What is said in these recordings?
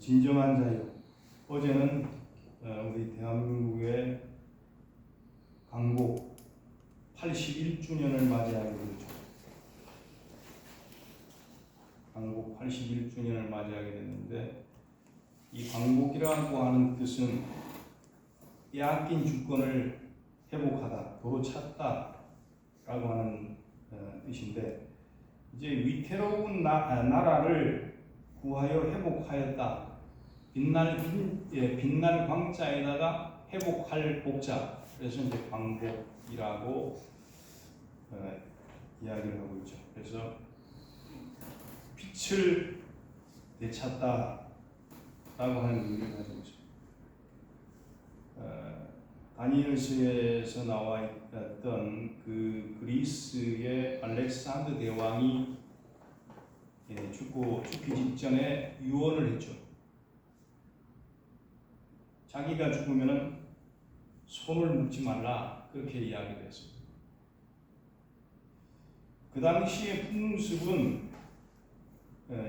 진정한 자유. 어제는 우리 대한민국의 강국 81주년을 맞이하게 되죠. 강국 81주년을 맞이하게 됐는데, 이 강국이라고 하는 뜻은 빼앗긴 주권을 회복하다, 도로 찾다라고 하는 뜻인데, 이제 위태로운 나라를 구하여 회복하였다. 빛날 광자에다가 회복할 복자. 그래서 이제 광복이라고 이야기를 하고 있죠. 그래서 빛을 되찾다라고 하는 의미를 가지고 있습니다. 다니엘서에서 나와 있던 그 그리스의 알렉산더 대왕이 죽기 직전에 유언을 했죠. 자기가 죽으면은 손을 묶지 말라, 그렇게 이야기를 했습니다. 그 당시의 풍습은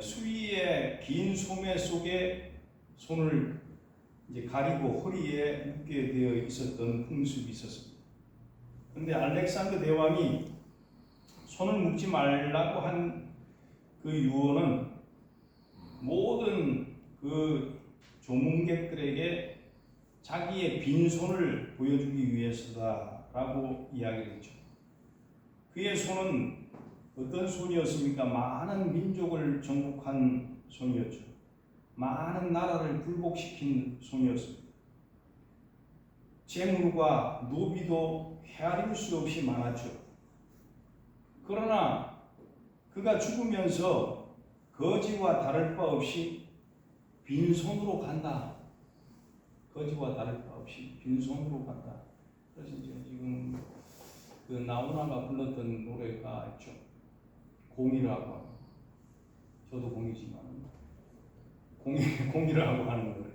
수위의 긴 소매 속에 손을 이제 가리고 허리에 묶게 되어 있었던 풍습이 있었습니다. 그런데 알렉산더 대왕이 손을 묶지 말라고 한 그 유언은 모든 그 조문객들에게 자기의 빈손을 보여주기 위해서다라고 이야기를 했죠. 그의 손은 어떤 손이었습니까? 많은 민족을 정복한 손이었죠. 많은 나라를 굴복시킨 손이었습니다. 재물과 노비도 헤아릴 수 없이 많았죠. 그러나 그가 죽으면서 거지와 다를 바 없이 빈손으로 간다. 거지와 다를 바 없이 빈손으로 간다. 그래서 이제 지금 그 나훈아가 불렀던 노래가 있죠. 공이라고 하는. 저도 공이지만 공이라고 하는 노래.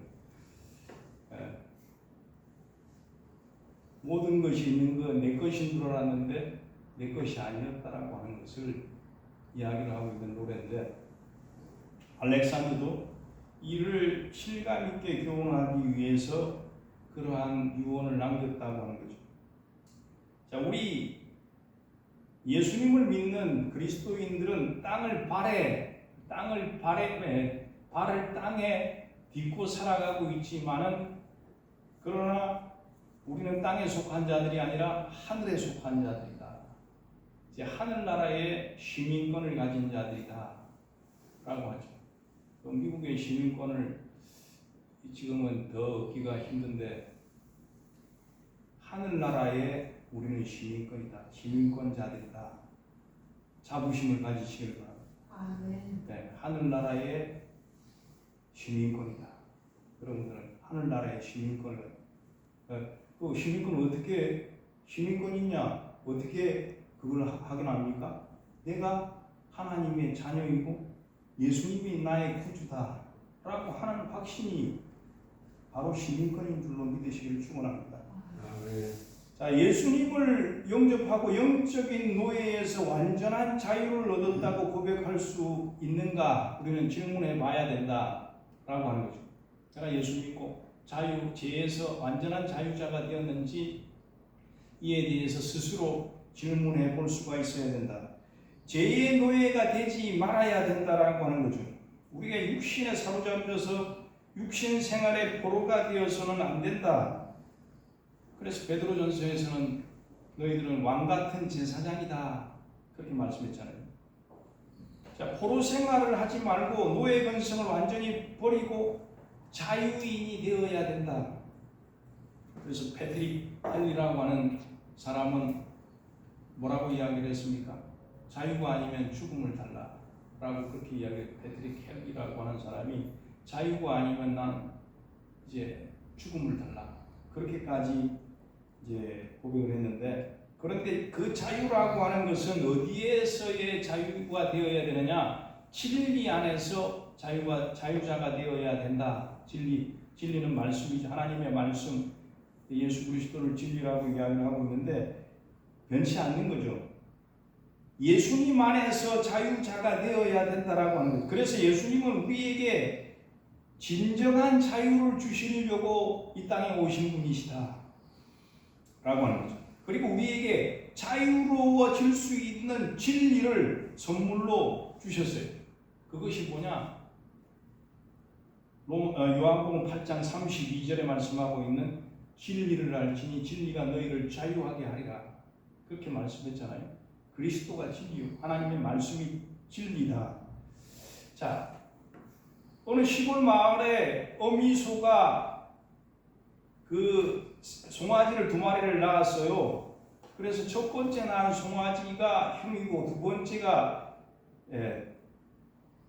모든 것이 있는 건 내 것인 줄 알았는데 내 것이 아니었다라고 하는 것을 이야기를 하고 있는 노래인데, 알렉산더도 이를 실감 있게 교훈하기 위해서 그러한 유언을 남겼다고 하는 거죠. 자, 우리 예수님을 믿는 그리스도인들은 발을 땅에 딛고 살아가고 있지만은, 그러나 우리는 땅에 속한 자들이 아니라 하늘에 속한 자들이다. 이제 하늘나라의 시민권을 가진 자들이다 라고 하죠. 미국의 시민권을 지금은 더 얻기가 힘든데, 하늘나라에 우리는 시민권이다, 시민권자들이다. 자부심을 가지시길 바랍니다. 네, 하늘나라의 시민권이다. 여러분들은 하늘나라의 시민권을, 그 시민권을 어떻게 시민권이냐? 어떻게 그걸 확인합니까? 내가 하나님의 자녀이고 예수님이 나의 구주다 라고 하는 확신이 바로 시민권인 줄로 믿으시길 축원합니다. 자, 예수님을 영접하고 영적인 노예에서 완전한 자유를 얻었다고 고백할 수 있는가? 우리는 질문해 봐야 된다 라고 하는 거죠. 제가 예수 믿고 죄에서 완전한 자유자가 되었는지 이에 대해서 스스로 질문해 볼 수가 있어야 된다. 죄의 노예가 되지 말아야 된다라고 하는 거죠. 우리가 육신에 사로잡혀서 육신 생활의 포로가 되어서는 안 된다. 그래서 베드로전서에서는 너희들은 왕 같은 제사장이다, 그렇게 말씀했잖아요. 자, 포로 생활을 하지 말고 노예 근성을 완전히 버리고 자유인이 되어야 된다. 그래서 패트릭 헬리라고 하는 사람은 뭐라고 이야기를 했습니까? 자유가 아니면 죽음을 달라라고 그렇게 이야기했어요. 패트릭 헬리라고 하는 사람이 자유가 아니면 난 이제 죽음을 달라, 그렇게까지 이제 고백을 했는데, 그런데 그 자유라고 하는 것은 어디에서의 자유가 되어야 되느냐? 진리 안에서 자유자가 되어야 된다. 진리는 말씀이죠. 하나님의 말씀, 예수 그리스도를 진리라고 이야기를 하고 있는데 변치 않는 거죠. 예수님 안에서 자유자가 되어야 된다라고 하는 거죠. 그래서 예수님은 우리에게 진정한 자유를 주시려고 이 땅에 오신 분이시다 라고 하는 거죠. 그리고 우리에게 자유로워질 수 있는 진리를 선물로 주셨어요. 그것이 뭐냐? 요한복음 8장 32절에 말씀하고 있는 진리를 알지니 진리가 너희를 자유하게 하리라. 그렇게 말씀했잖아요. 그리스도가 진리요. 하나님의 말씀이 진리다. 자, 어느 시골 마을에 어미소가 그 송아지를 2마리를 낳았어요. 그래서 첫 번째 낳은 송아지가 형이고 두 번째가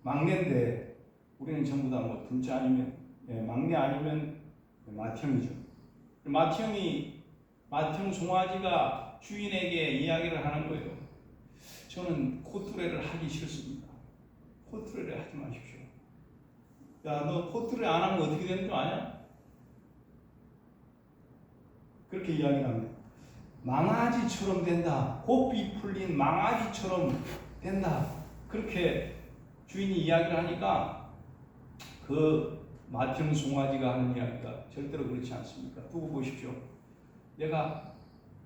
막내인데 우리는 전부 다 뭐 둘째 아니면 막내 아니면 맏형이죠. 맏형 송아지가 주인에게 이야기를 하는 거예요. 저는 코트레를 하기 싫습니다. 코트레를 하지 마십시오. 야, 너 코트레 안 하면 어떻게 되는 줄 아냐? 그렇게 이야기를 합니다. 망아지처럼 된다. 곱비 풀린 망아지처럼 된다. 그렇게 주인이 이야기를 하니까 그 맏형 송아지가 하는 이야기가 절대로 그렇지 않습니까? 두고 보십시오. 내가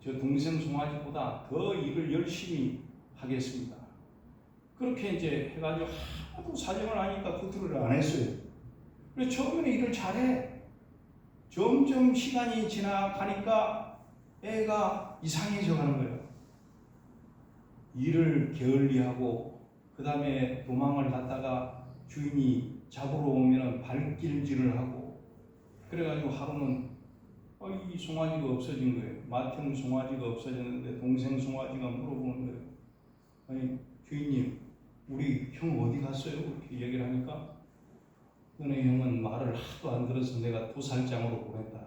저 동생 송아지보다 더 일을 열심히 하겠습니다. 그렇게 이제 해가지고 하도 사정을 하니까 코트를 안 했어요. 그래서 처음에는 일을 잘해. 점점 시간이 지나가니까 애가 이상해져 가는 거예요. 일을 게을리하고 그 다음에 도망을 갔다가 주인이 잡으러 오면 발길질을 하고 그래가지고 하루는 이 송아지가 없어진 거예요. 맏형 송아지가 없어졌는데 동생 송아지가 물어보는 거예요. 아니 주인님 우리 형 어디 갔어요? 이렇게 얘기를 하니까 너네 형은 말을 하도 안 들어서 내가 도살장으로 보냈다.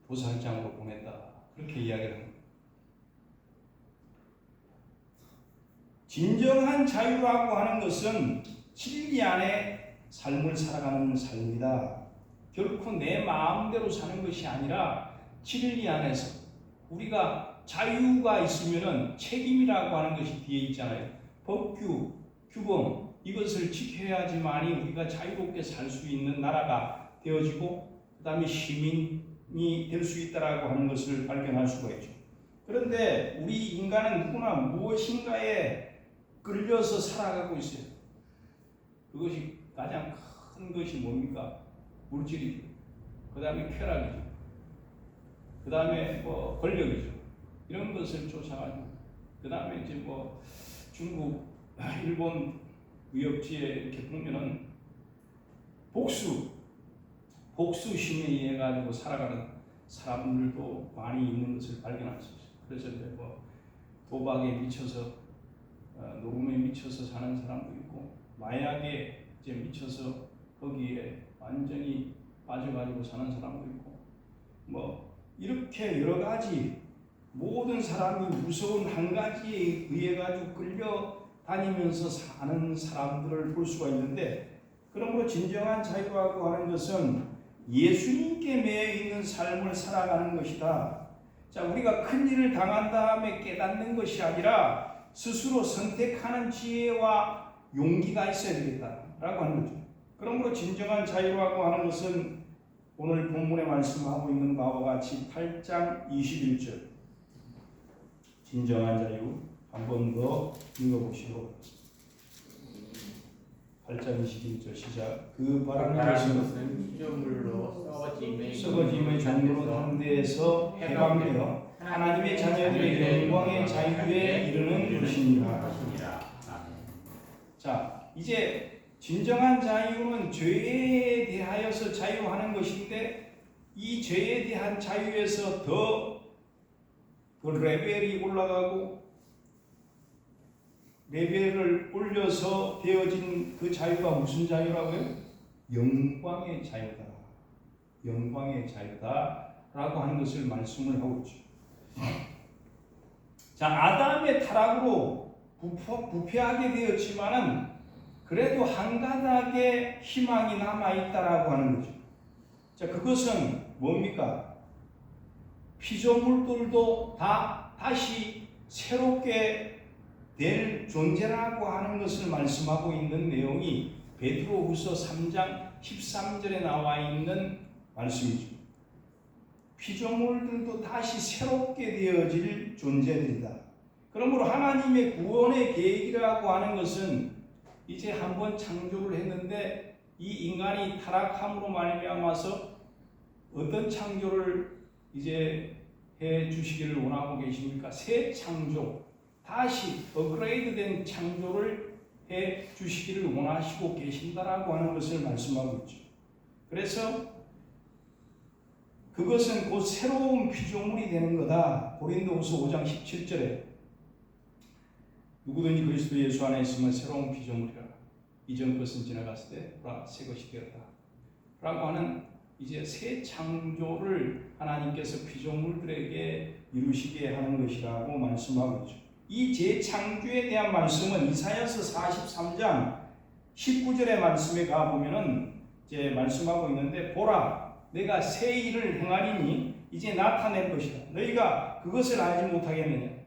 도살장으로 보냈다. 그렇게 이야기를 합니다. 진정한 자유라고 하는 것은 진리 안에 삶을 살아가는 삶이다. 결코 내 마음대로 사는 것이 아니라 진리 안에서 우리가 자유가 있으면 책임이라고 하는 것이 뒤에 있잖아요. 법규, 규범 이것을 지켜야지만이 우리가 자유롭게 살 수 있는 나라가 되어지고 그 다음에 시민이 될 수 있다라고 하는 것을 발견할 수가 있죠. 그런데 우리 인간은 누구나 무엇인가에 끌려서 살아가고 있어요. 그것이 가장 큰 것이 뭡니까? 물질이죠. 그 다음에 쾌락이죠. 그 다음에 뭐 권력이죠. 이런 것을 쫓아가지고 그 다음에 이제 뭐 중국, 일본 무역지에 이렇게 보면은 복수심에 의해 가지고 살아가는 사람들도 많이 있는 것을 발견할 수 있어요. 그래서 이제 뭐 도박에 미쳐서 녹음에 미쳐서 사는 사람도 있고 마약에 이제 미쳐서 거기에 완전히 빠져가지고 사는 사람도 있고 뭐 이렇게 여러 가지 모든 사람이 무서운 한 가지에 의해 가지고 끌려 다니면서 사는 사람들을 볼 수가 있는데 그러므로 진정한 자유라고 하는 것은 예수님께 매여 있는 삶을 살아가는 것이다. 자, 우리가 큰 일을 당한 다음에 깨닫는 것이 아니라 스스로 선택하는 지혜와 용기가 있어야 되겠다라고 하는 거죠. 그러므로 진정한 자유라고 하는 것은 오늘 본문에 말씀하고 있는 바와 같이 8장 21절 진정한 자유 한 번 더 읽어보시고 8장 21절 시작. 그 바라는 것은 피조물로 썩어짐의 종로로 한 데에서 해방되어 하나님의 자녀들의 영광의 자유에 이르는 것이니라. 자, 이제 진정한 자유는 죄에 대하여서 자유하는 것인데 이 죄에 대한 자유에서 더 레벨이 올라가고 레벨을 올려서 되어진 그 자유가 무슨 자유라고요? 영광의 자유다. 영광의 자유다 라고 하는 것을 말씀을 하고 있죠. 자, 아담의 타락으로 부패하게 되었지만은 그래도 한 가닥의 희망이 남아있다라고 하는 거죠. 자, 그것은 뭡니까? 피조물들도 다시 새롭게 될 존재라고 하는 것을 말씀하고 있는 내용이 베드로후서 3장 13절에 나와 있는 말씀이죠. 피조물들도 다시 새롭게 되어질 존재들이다. 그러므로 하나님의 구원의 계획이라고 하는 것은 이제 한번 창조를 했는데 이 인간이 타락함으로 말미암아서 어떤 창조를 이제 해 주시기를 원하고 계십니까? 새 창조, 다시 업그레이드된 창조를 해 주시기를 원하시고 계신다라고 하는 것을 말씀하고 있죠. 그래서 그것은 곧 새로운 피조물이 되는 거다. 고린도후서 5장 17절에 누구든지 그리스도 예수 안에 있으면 새로운 피조물이라. 이전 것은 지나갔을 때 보라 새 것이 되었다. 라고 하는 이제 새 창조를 하나님께서 피조물들에게 이루시게 하는 것이라고 말씀하고 있죠. 이 재창조에 대한 말씀은 이사야서 43장 19절의 말씀에 가보면은 이제 말씀하고 있는데 보라 내가 새 일을 행하리니 이제 나타낼 것이다. 너희가 그것을 알지 못하겠느냐.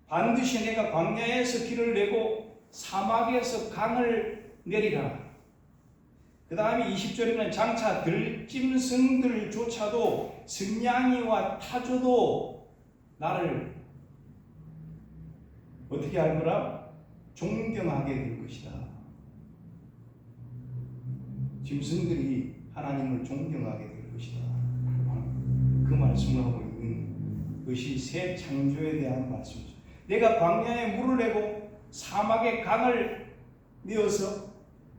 반드시 내가 광야에서 길을 내고 사막에서 강을 내리라. 그 다음에 20절에는 장차 들짐승들조차도 승냥이와 타조도 나를 어떻게 할 거라? 존경하게 될 것이다. 짐승들이 하나님을 존경하게 될 것이다. 그 말씀을 하고 있는 것이 새 창조에 대한 말씀이죠. 내가 광야에 물을 내고 사막에 강을 내어서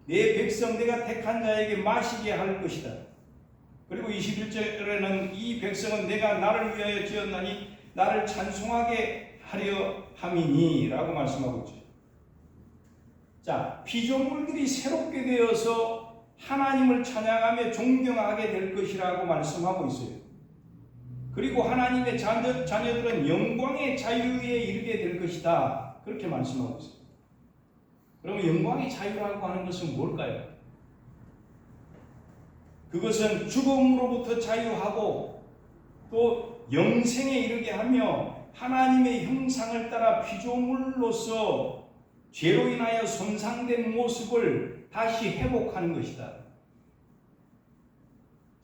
내 백성 내가 택한 자에게 마시게 할 것이다. 그리고 21절에는 이 백성은 내가 나를 위하여 지었나니 나를 찬송하게 하려 함이니 라고 말씀하고 있죠. 자, 피조물들이 새롭게 되어서 하나님을 찬양하며 존경하게 될 것이라고 말씀하고 있어요. 그리고 하나님의 자녀들은 영광의 자유에 이르게 될 것이다. 그렇게 말씀하고 있어요. 그러면 영광의 자유라고 하는 것은 뭘까요? 그것은 죽음으로부터 자유하고 또 영생에 이르게 하며 하나님의 형상을 따라 피조물로서 죄로 인하여 손상된 모습을 다시 회복하는 것이다.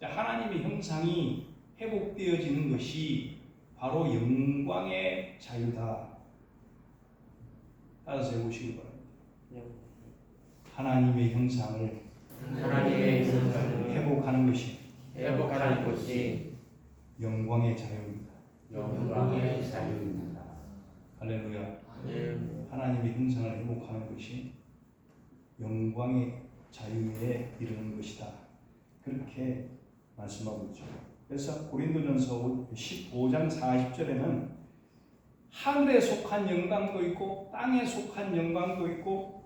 하나님의 형상이 회복되어지는 것이 바로 영광의 자유다. 따라서 해보시기 바랍니다. 하나님의 형상을 회복하는 것이 영광의 자유입니다. 영광의 자유입니다. 할렐루야. 하나님의 형상을 회복하는 것이 영광의 자유에 이르는 것이다. 그렇게 말씀하고 있죠. 그래서 고린도전서 15장 40절에는 하늘에 속한 영광도 있고 땅에 속한 영광도 있고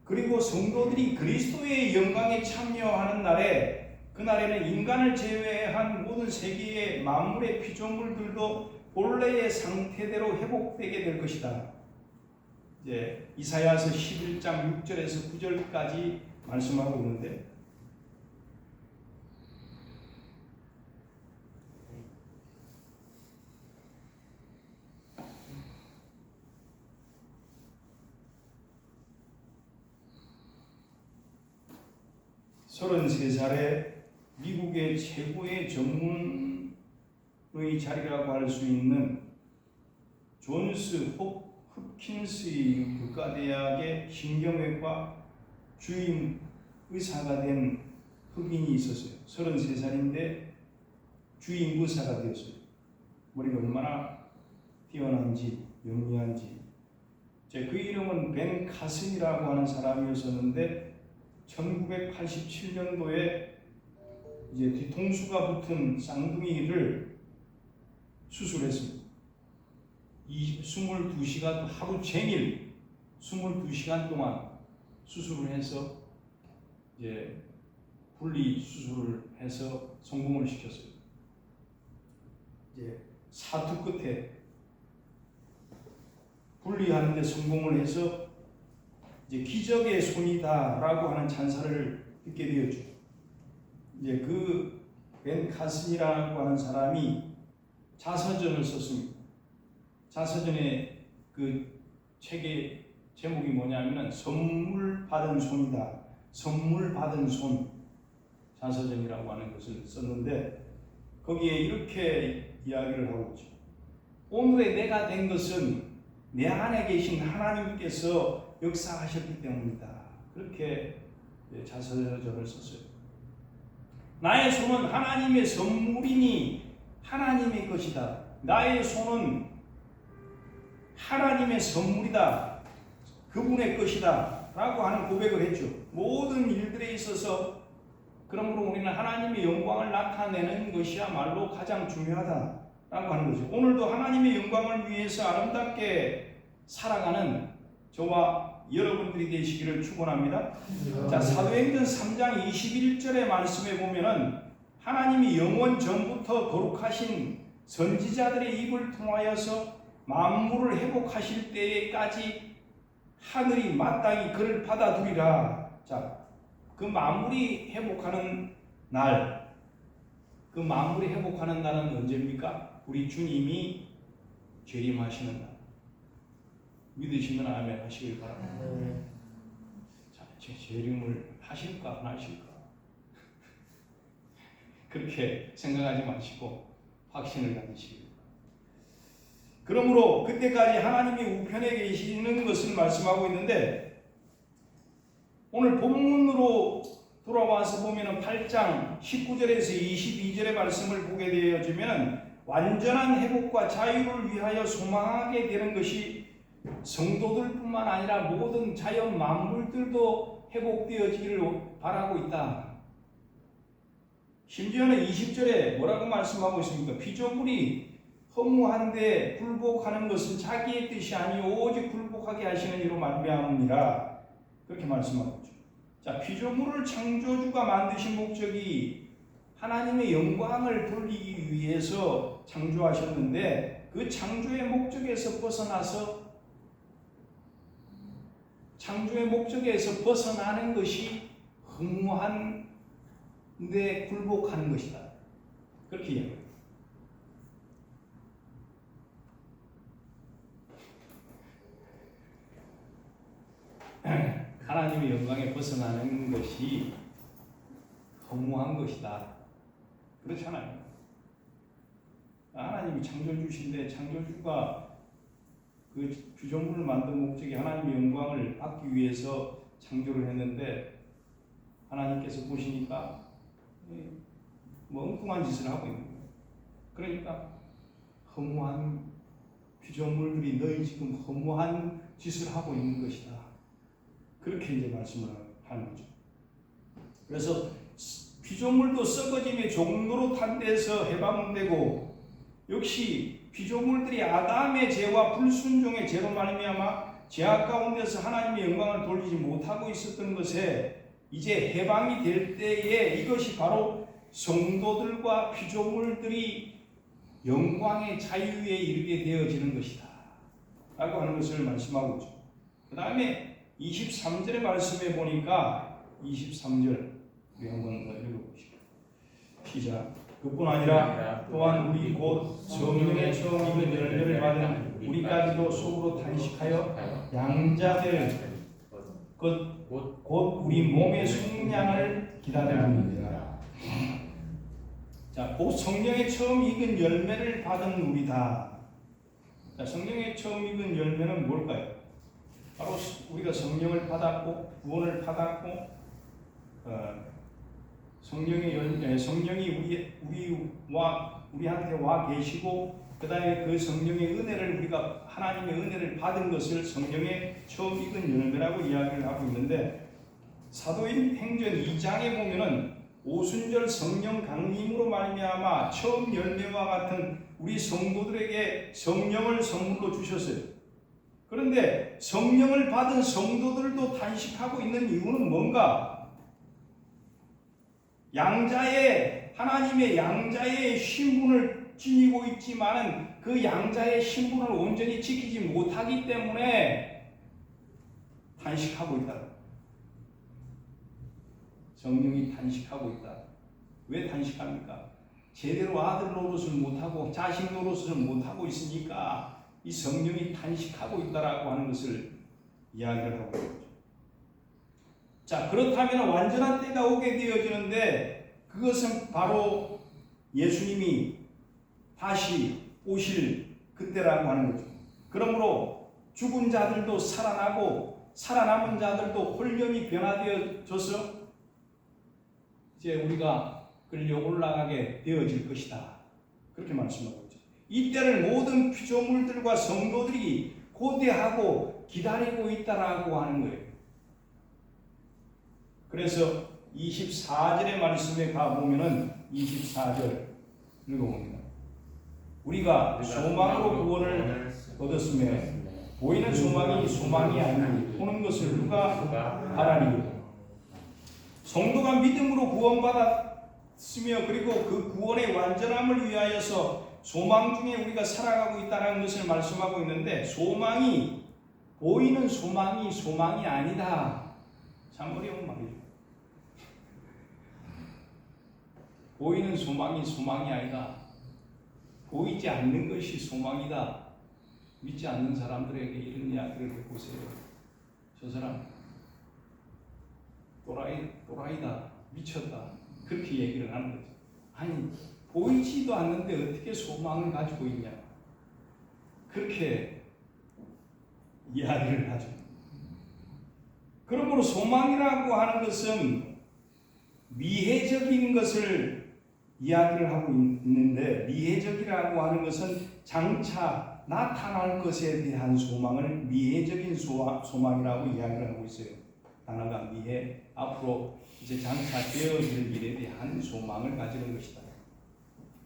그리고 성도들이 그리스도의 영광에 참여하는 날에 그날에는 인간을 제외한 모든 세계의 만물의 피조물들도 본래의 상태대로 회복되게 될 것이다. 이제 이사야서 11장 6절에서 9절까지 말씀하고 있는데 서른세 살에 미국의 최고의 전문의 자리라고 할 수 있는 존스 홉킨스의 국가대학의 신경외과 주임 의사가 된 흑인이 있었어요. 33살인데 주임 의사가 되었어요. 머리가 얼마나 뛰어난지 영리한지. 그 이름은 벤 카슨이라고 하는 사람이었었는데 1987년도에 이제 뒤통수가 붙은 쌍둥이를 수술했습니다. 22시간 하루 종일 22시간 동안 수술을 해서 이제 분리 수술을 해서 성공을 시켰어요. 이제 사투 끝에 분리하는 데 성공을 해서 이제 기적의 손이다라고 하는 찬사를 듣게 되었죠. 이제 그 벤 카슨이라고 하는 사람이 자서전을 썼습니다. 자서전에 그 책의 제목이 뭐냐면은 선물 받은 손이다. 선물 받은 손 자서전이라고 하는 것을 썼는데 거기에 이렇게 이야기를 하고 있죠. 오늘의 내가 된 것은 내 안에 계신 하나님께서 역사하셨기 때문이다. 그렇게 자서전을 썼어요. 나의 손은 하나님의 선물이니 하나님의 것이다. 나의 손은 하나님의 선물이다. 그분의 것이다. 라고 하는 고백을 했죠. 모든 일들에 있어서 그러므로 우리는 하나님의 영광을 나타내는 것이야말로 가장 중요하다. 라고 하는 거죠. 오늘도 하나님의 영광을 위해서 아름답게 살아가는 저와 여러분들이 되시기를 축원합니다. 자, 사도행전 3장 21절의 말씀에 보면은 하나님이 영원 전부터 거룩하신 선지자들의 입을 통하여서 만물을 회복하실 때까지 하늘이 마땅히 그를 받아두리라. 자, 그 만물이 회복하는 날, 그 만물이 회복하는 날은 언제입니까? 우리 주님이 재림하시는 날. 믿으시면 아멘 하시길 바랍니다. 자, 제 재림을 하실까 안 하실까? 그렇게 생각하지 마시고 확신을 가지시길 바랍니다. 그러므로 그때까지 하나님이 우편에 계시는 것을 말씀하고 있는데 오늘 본문으로 돌아와서 보면 8장 19절에서 22절의 말씀을 보게 되어지면 완전한 회복과 자유를 위하여 소망하게 되는 것이 성도들뿐만 아니라 모든 자연 만물들도 회복되어지기를 바라고 있다. 심지어는 20절에 뭐라고 말씀하고 있습니까? 피조물이 허무한데 굴복하는 것은 자기의 뜻이 아니요 오직 굴복하게 하시는 이로 말미암으니라. 그렇게 말씀하고 있죠. 자, 피조물을 창조주가 만드신 목적이 하나님의 영광을 돌리기 위해서 창조하셨는데 그 창조의 목적에서 벗어나는 것이 허무한데 굴복하는 것이다. 그렇게 이야기합니다. 하나님의 영광에 벗어나는 것이 허무한 것이다. 그렇잖아요. 하나님이 창조주신데 창조주가 그 피조물을 만든 목적이 하나님의 영광을 받기 위해서 창조를 했는데 하나님께서 보시니까 엉뚱한 짓을 하고 있는 거예요. 그러니까 허무한 피조물들이 너희 지금 허무한 짓을 하고 있는 것이다. 그렇게 이제 말씀을 하는 거죠. 그래서 피조물도 썩어짐의 종로로 탄 데서 해방되고 역시 피조물들이 아담의 죄와 불순종의 죄로 말미암아 죄악 가운데서 하나님의 영광을 돌리지 못하고 있었던 것에 이제 해방이 될 때에 이것이 바로 성도들과 피조물들이 영광의 자유에 이르게 되어지는 것이다 라고 하는 것을 말씀하고 있죠. 그 다음에 23절의 말씀에 보니까 23절 우리 한번 더 읽어보시죠. 시작. 그뿐 아니라 또한 우리 곧 성령의 처음 입은 열매를 받은 우리까지도 속으로 단식하여 양자될 곧 우리 몸의 속량을 기다립니다. 자, 곧 성령의 처음 익은 열매를 받은 우리다. 자, 성령의 처음 익은 열매는 뭘까요? 바로 우리가 성령을 받았고 구원을 받았고 성령이 우리한테 와 계시고 그 다음에 그 성령의 은혜를 우리가 하나님의 은혜를 받은 것을 성령의 처음 익은 열매라고 이야기를 하고 있는데 사도행전 2장에 보면은 오순절 성령 강림으로 말미암아 처음 열매와 같은 우리 성도들에게 성령을 선물로 주셨어요. 그런데 성령을 받은 성도들도 단식하고 있는 이유는 뭔가? 하나님의 양자의 신분을 지니고 있지만은 그 양자의 신분을 온전히 지키지 못하기 때문에 단식하고 있다. 성령이 단식하고 있다. 왜 단식합니까? 제대로 아들 노릇을 못하고 자식 노릇을 못하고 있으니까 이 성령이 단식하고 있다라고 하는 것을 이야기를 하고 있죠. 자, 그렇다면 완전한 때가 오게 되어지는데 그것은 바로 예수님이 다시 오실 그때라고 하는 거죠. 그러므로 죽은 자들도 살아나고 살아남은 자들도 홀령이 변화되어져서 이제 우리가 끌려 올라가게 되어질 것이다. 그렇게 말씀하고 있죠. 이때를 모든 피조물들과 성도들이 고대하고 기다리고 있다라고 하는 거예요. 그래서 24절의 말씀에 가보면은 24절 읽어봅니다. 우리가 소망으로 구원을 얻었으며 보이는 소망이 아니니 보는 것을 누가 바라리요. 성도가 믿음으로 구원받았으며 그리고 그 구원의 완전함을 위하여서 소망 중에 우리가 살아가고 있다는 것을 말씀하고 있는데 소망이 보이는 소망이 아니다. 참 어려운 말이죠. 보이는 소망이 아니다. 보이지 않는 것이 소망이다. 믿지 않는 사람들에게 이런 이야기를 해보세요. 저 사람 또라이다. 미쳤다. 그렇게 얘기를 하는 거죠. 아니 보이지도 않는데 어떻게 소망을 가지고 있냐. 그렇게 이야기를 하죠. 그러므로 소망이라고 하는 것은 미해적인 것을 이야기를 하고 있는데 미해적이라고 하는 것은 장차 나타날 것에 대한 소망을 미해적인 소망이라고 이야기를 하고 있어요. 단어가 미해, 앞으로 이제 장차 되어질 일에 대한 소망을 가지는 것이다.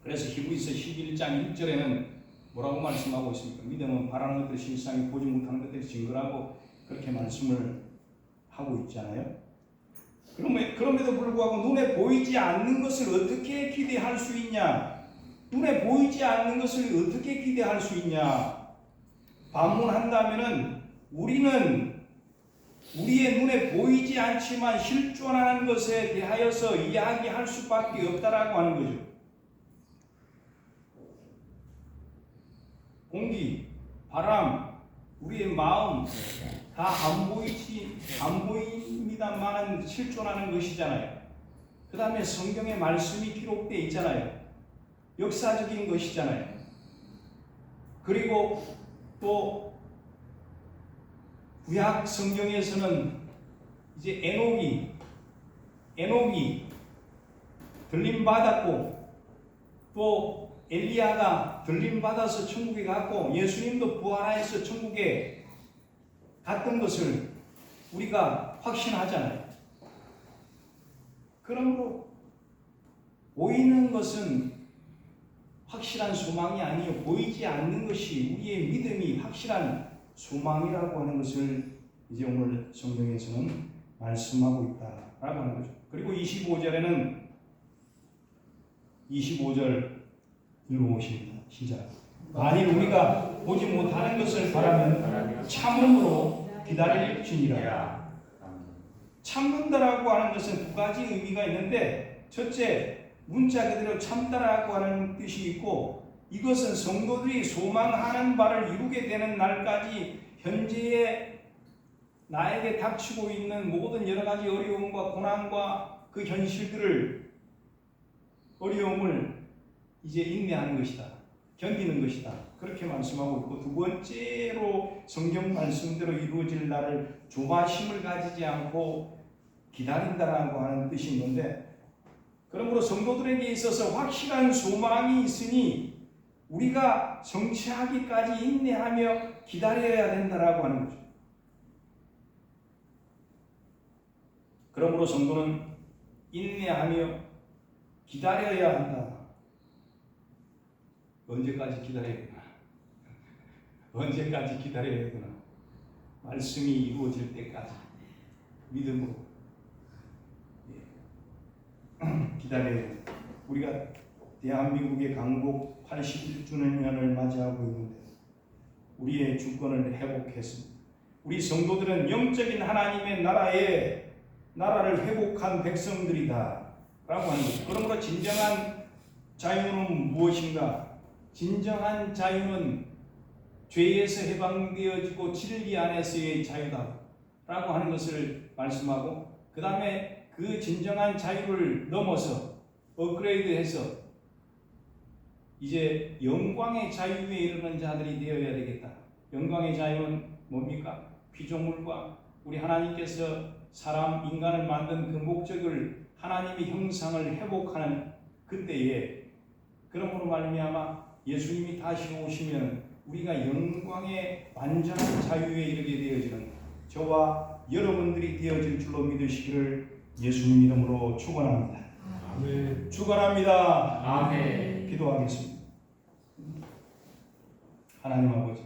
그래서 히브리서 11장 1절에는 뭐라고 말씀하고 있습니까? 믿음은 바라는 것들 실상이 보지 못하는 것들이 증거라고 그렇게 말씀을 하고 있잖아요. 그럼에도 불구하고 눈에 보이지 않는 것을 어떻게 기대할 수 있냐? 눈에 보이지 않는 것을 어떻게 기대할 수 있냐? 반문한다면은 우리는 우리의 눈에 보이지 않지만 실존하는 것에 대하여서 이야기할 수밖에 없다라고 하는 거죠. 공기, 바람, 우리의 마음 다 안 보입니다만은 실존하는 것이잖아요. 그 다음에 성경에 말씀이 기록되어 있잖아요. 역사적인 것이잖아요. 그리고 또 구약 성경에서는 이제 에녹이 들림 받았고 또 엘리야가 들림 받아서 천국에 갔고 예수님도 부활하여서 천국에 갔던 것을 우리가 확신하잖아요. 그러므로 보이는 것은 확실한 소망이 아니요 보이지 않는 것이 우리의 믿음이 확실한 소망이라고 하는 것을 이제 오늘 성경에서는 말씀하고 있다라고 하는 거죠. 그리고 25절 읽어보십니다. 시작. 만일 우리가 보지 못하는 것을 바라면 참음으로 기다릴지니라. 참는다라고 하는 것은 두 가지 의미가 있는데 첫째, 문자 그대로 참다라고 하는 뜻이 있고 이것은 성도들이 소망하는 바를 이루게 되는 날까지 현재의 나에게 닥치고 있는 모든 여러 가지 어려움과 고난과 그 어려움을 이제 인내하는 것이다. 견디는 것이다. 그렇게 말씀하고 있고 두 번째로 성경 말씀대로 이루어질 날을 조바심을 가지지 않고 기다린다라고 하는 뜻이 있는데 그러므로 성도들에게 있어서 확실한 소망이 있으니 우리가 성취하기까지 인내하며 기다려야 된다라고 하는 거죠. 그러므로 성도는 인내하며 기다려야 한다. 언제까지 기다려야 되나? 언제까지 기다려야 되나? 말씀이 이루어질 때까지 믿음으로 기다려야 된다. 우리가 대한민국의 강국 81주년을 맞이하고 있는데 우리의 주권을 회복했습니다. 우리 성도들은 영적인 하나님의 나라를 회복한 백성들이다 라고 하는 거죠. 그러므로 진정한 자유는 무엇인가? 진정한 자유는 죄에서 해방되어지고 진리 안에서의 자유다라고 하는 것을 말씀하고, 그 다음에 그 진정한 자유를 넘어서 업그레이드해서 이제 영광의 자유에 이르는 자들이 되어야 되겠다. 영광의 자유는 뭡니까? 피조물과 우리 하나님께서 사람 인간을 만든 그 목적을 하나님의 형상을 회복하는 그때에, 그러므로 말미암아 예수님이 다시 오시면 우리가 영광의 완전한 자유에 이르게 되어지는 저와 여러분들이 되어질 줄로 믿으시기를 예수님 이름으로 축원합니다. 아멘. 축원합니다. 아멘. 기도하겠습니다. 하나님 아버지,